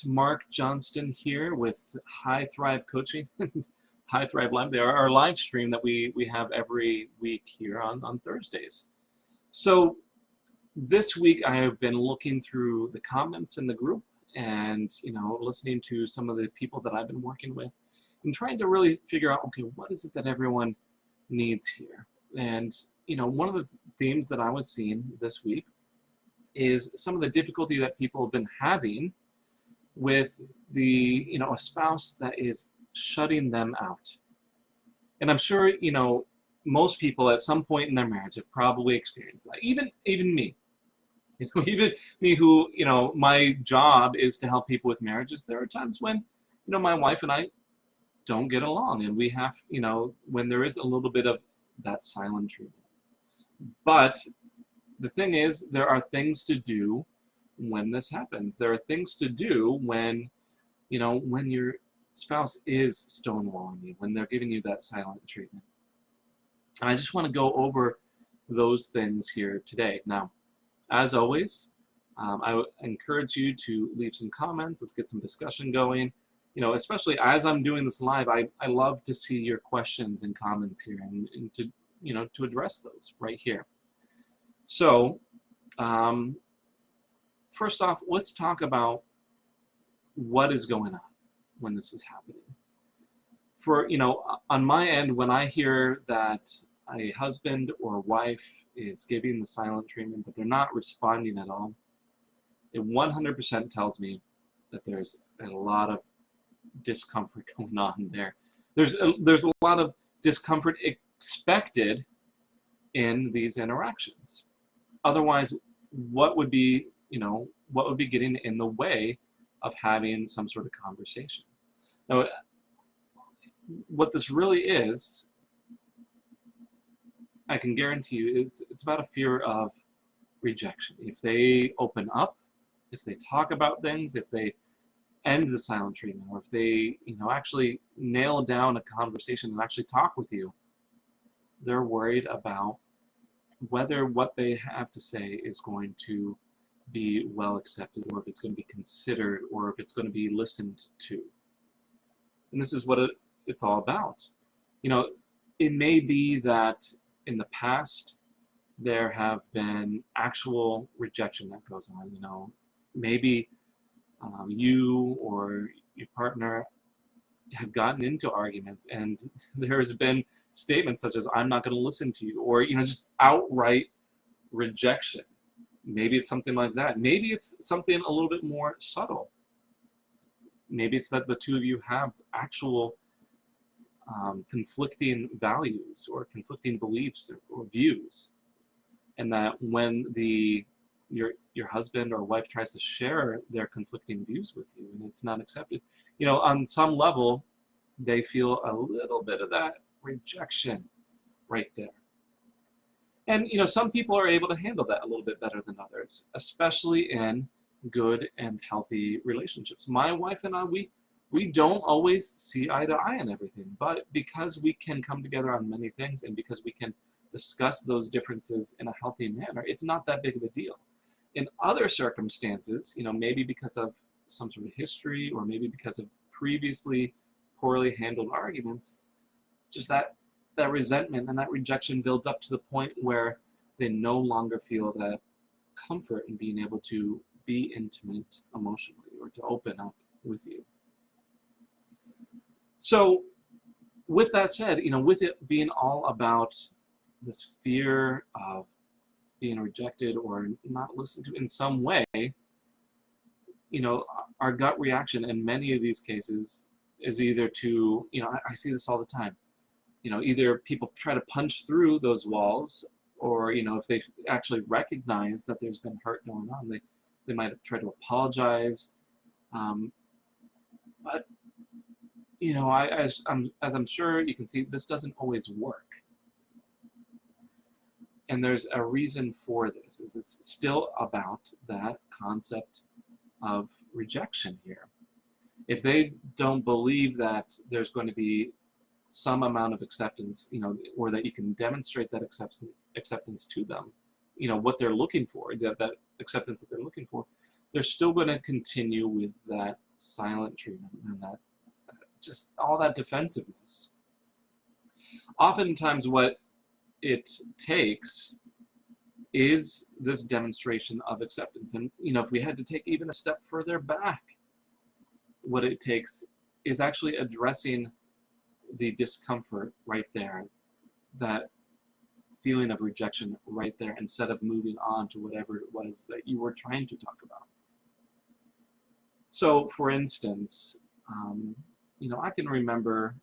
Marc Johnston here with High Thrive Coaching, High Thrive Live. They are our live stream that we have every week here on Thursdays. So this week I have been looking through the comments in the group and listening to some of the people that I've been working with and trying to really figure out, okay, what is it that everyone needs here? And one of the themes that I was seeing this week is some of the difficulty that people have been having with a spouse that is shutting them out. And I'm sure most people at some point in their marriage have probably experienced that. Even me, even me, who my job is to help people with marriages. There are times when my wife and I don't get along, and we have when there is a little bit of that silent treatment. But the thing is, there are things to do when this happens. There are things to do when your spouse is stonewalling you, when they're giving you that silent treatment. And I just want to go over those things here today. Now, as always, I would encourage you to leave some comments. Let's get some discussion going. Especially as I'm doing this live, I love to see your questions and comments here and to address those right here. So, first off, let's talk about what is going on when this is happening. For, on my end, when I hear that a husband or wife is giving the silent treatment, that they're not responding at all, it 100% tells me that there's a lot of discomfort going on there. There's a lot of discomfort expected in these interactions. Otherwise, what would be getting in the way of having some sort of conversation? Now, what this really is, I can guarantee you, it's about a fear of rejection. If they open up, if they talk about things, if they end the silent treatment, or if they actually nail down a conversation and actually talk with you, they're worried about whether what they have to say is going to be well accepted, or if it's going to be considered, or if it's going to be listened to. And this is what it's all about. It may be that in the past there have been actual rejection that goes on. Maybe you or your partner have gotten into arguments and there's been statements such as, "I'm not going to listen to you," or just outright rejection. Maybe it's something like that. Maybe it's something a little bit more subtle. Maybe it's that the two of you have actual conflicting values or conflicting beliefs or views, and that when your husband or wife tries to share their conflicting views with you and it's not accepted, on some level they feel a little bit of that rejection right there. And some people are able to handle that a little bit better than others, especially in good and healthy relationships. My wife and I, we don't always see eye to eye on everything, but because we can come together on many things and because we can discuss those differences in a healthy manner, it's not that big of a deal. In other circumstances, maybe because of some sort of history, or maybe because of previously poorly handled arguments, just that resentment and that rejection builds up to the point where they no longer feel that comfort in being able to be intimate emotionally or to open up with you. So with that said, with it being all about this fear of being rejected or not listened to in some way, our gut reaction in many of these cases is either to, I see this all the time, either people try to punch through those walls, or if they actually recognize that there's been hurt going on, they might try to apologize. But as I'm sure you can see, this doesn't always work. And there's a reason for this. It's still about that concept of rejection here. If they don't believe that there's going to be some amount of acceptance, or that you can demonstrate that acceptance to them, what they're looking for, that acceptance that they're looking for, they're still going to continue with that silent treatment and that just all that defensiveness. Oftentimes what it takes is this demonstration of acceptance. And if we had to take even a step further back, what it takes is actually addressing the discomfort right there, that feeling of rejection right there, instead of moving on to whatever it was that you were trying to talk about. So, for instance, I can remember,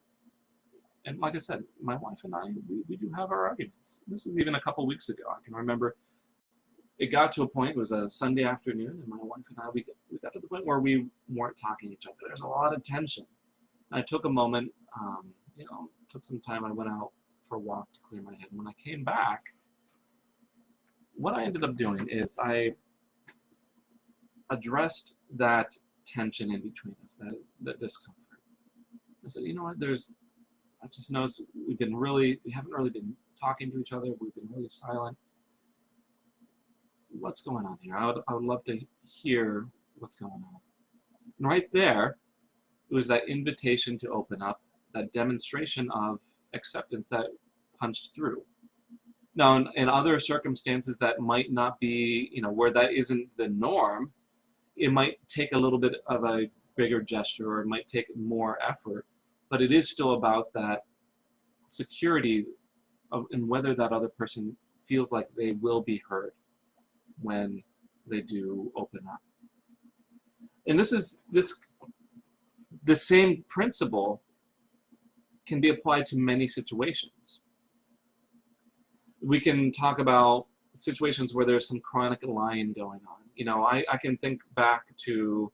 and like I said, my wife and I, we do have our arguments. This was even a couple weeks ago. I can remember it got to a point, it was a Sunday afternoon, and my wife and I, we got to the point where we weren't talking to each other. There's a lot of tension. And I took a moment, took some time, I went out for a walk to clear my head. And when I came back, what I ended up doing is I addressed that tension in between us, that discomfort. I said, you know what, I just noticed we haven't really been talking to each other, we've been really silent. What's going on here? I would love to hear what's going on. And right there, it was that invitation to open up, that demonstration of acceptance that punched through. Now, in other circumstances that might not be, where that isn't the norm, it might take a little bit of a bigger gesture, or it might take more effort, but it is still about that security and whether that other person feels like they will be heard when they do open up. And the same principle can be applied to many situations. We can talk about situations where there's some chronic lying going on. I can think back to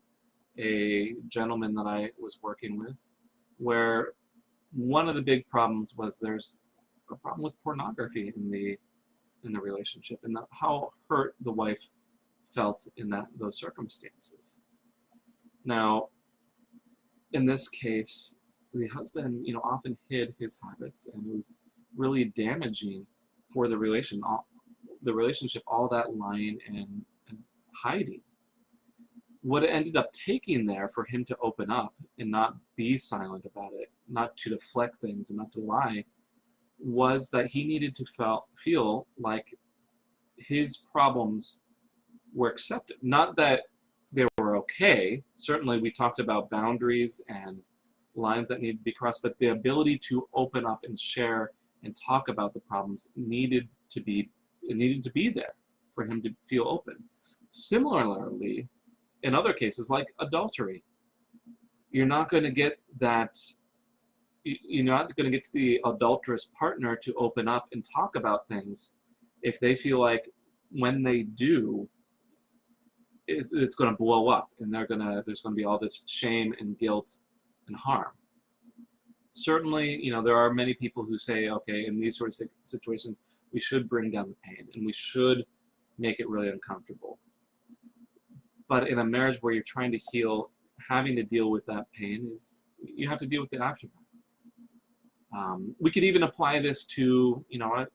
a gentleman that I was working with, where one of the big problems was there's a problem with pornography in the relationship, and how hurt the wife felt in those circumstances. Now, in this case, the husband, often hid his habits, and it was really damaging for the relationship, all that lying and hiding. What it ended up taking there for him to open up and not be silent about it, not to deflect things and not to lie, was that he needed to feel like his problems were accepted. Not that they were okay. Certainly we talked about boundaries and lines that need to be crossed, but the ability to open up and share and talk about the problems needed to be there for him to feel open. Similarly, in other cases like adultery, you're not going to get the adulterous partner to open up and talk about things if they feel like when they do, it's going to blow up, and there's going to be all this shame and guilt and harm. Certainly, there are many people who say, okay, in these sorts of situations, we should bring down the pain and we should make it really uncomfortable. But in a marriage where you're trying to heal, having to deal with that pain you have to deal with the aftermath. We could even apply this to, I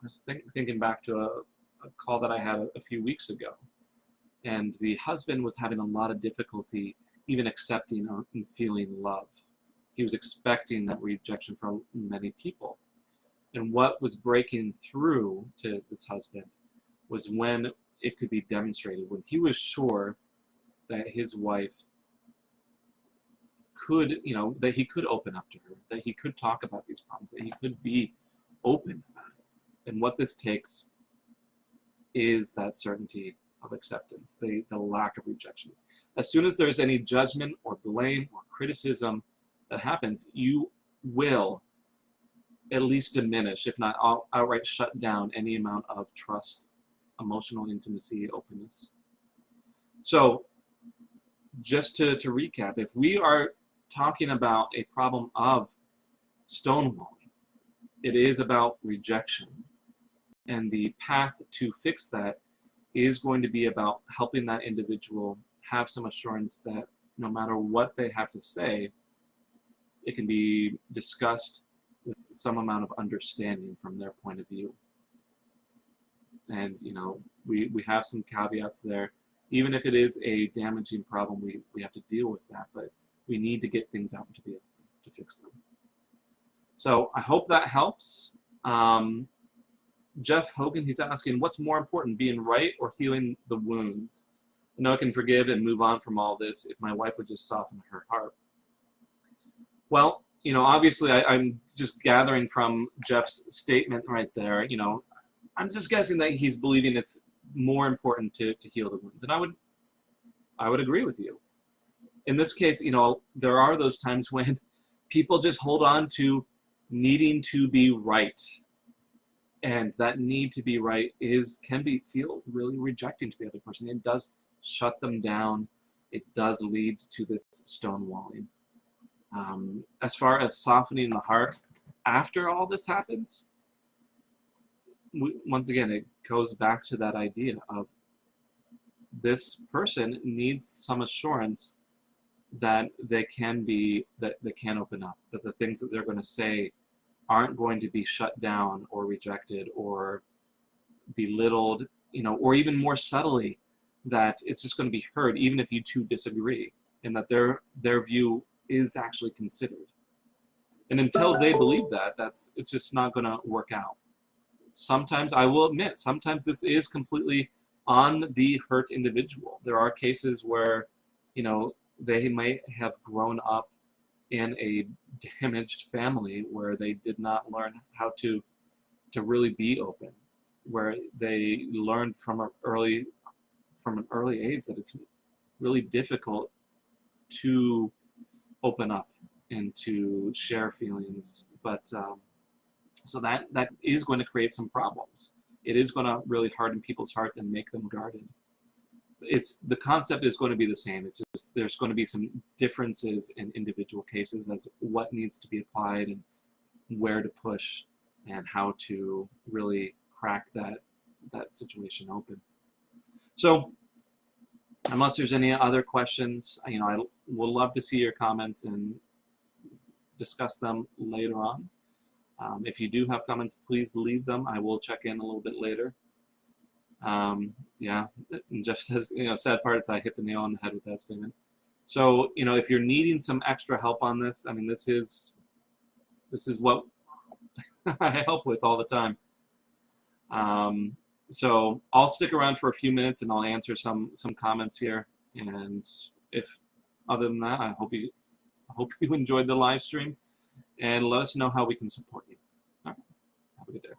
was thinking back to a call that I had a few weeks ago, and the husband was having a lot of difficulty even accepting and feeling love. He was expecting that rejection from many people. And what was breaking through to this husband was when it could be demonstrated, when he was sure that his wife could, that he could open up to her, that he could talk about these problems, that he could be open about it. And what this takes is that certainty of acceptance, the lack of rejection. As soon as there's any judgment or blame or criticism that happens, you will at least diminish, if not outright shut down, any amount of trust, emotional intimacy, openness. So just to recap, if we are talking about a problem of stonewalling, it is about rejection. And the path to fix that is going to be about helping that individual have some assurance that no matter what they have to say, it can be discussed with some amount of understanding from their point of view. And we have some caveats there. Even if it is a damaging problem, we have to deal with that, but we need to get things out into the open to fix them. So I hope that helps. Jeff Hogan, he's asking, what's more important, being right or healing the wounds? I know I can forgive and move on from all this if my wife would just soften her heart. Well, you know, obviously I'm just gathering from Jeff's statement right there, you know, I'm just guessing that he's believing it's more important to heal the wounds. And I would agree with you. In this case, you know, there are those times when people just hold on to needing to be right. And that need to be right can feel really rejecting to the other person. It does shut them down. It does lead to this stonewalling. As far as softening the heart, after all this happens, once again, it goes back to that idea of this person needs some assurance that they can open up, that the things that they're going to say aren't going to be shut down or rejected or belittled, you know, or even more subtly, that it's just going to be heard even if you two disagree, and that their view is actually considered. And until they believe that, it's just not going to work out. Sometimes, I will admit, sometimes this is completely on the hurt individual. There are cases where, you know, they might have grown up in a damaged family where they did not learn how to really be open, where they learned from an early age that it's really difficult to open up and to share feelings. But so that is going to create some problems. It is going to really harden people's hearts and make them guarded. The concept is going to be the same. It's just there's going to be some differences in individual cases as what needs to be applied and where to push and how to really crack that situation open. So unless there's any other questions, you know, I would love to see your comments and discuss them later on. If you do have comments, please leave them. I will check in a little bit later. Yeah, and Jeff says, you know, sad part is I hit the nail on the head with that statement. So, you know, if you're needing some extra help on this, I mean, this is what I help with all the time. So I'll stick around for a few minutes and I'll answer some comments here. And if other than that, I hope you enjoyed the live stream, and let us know how we can support you. All right. Have a good day.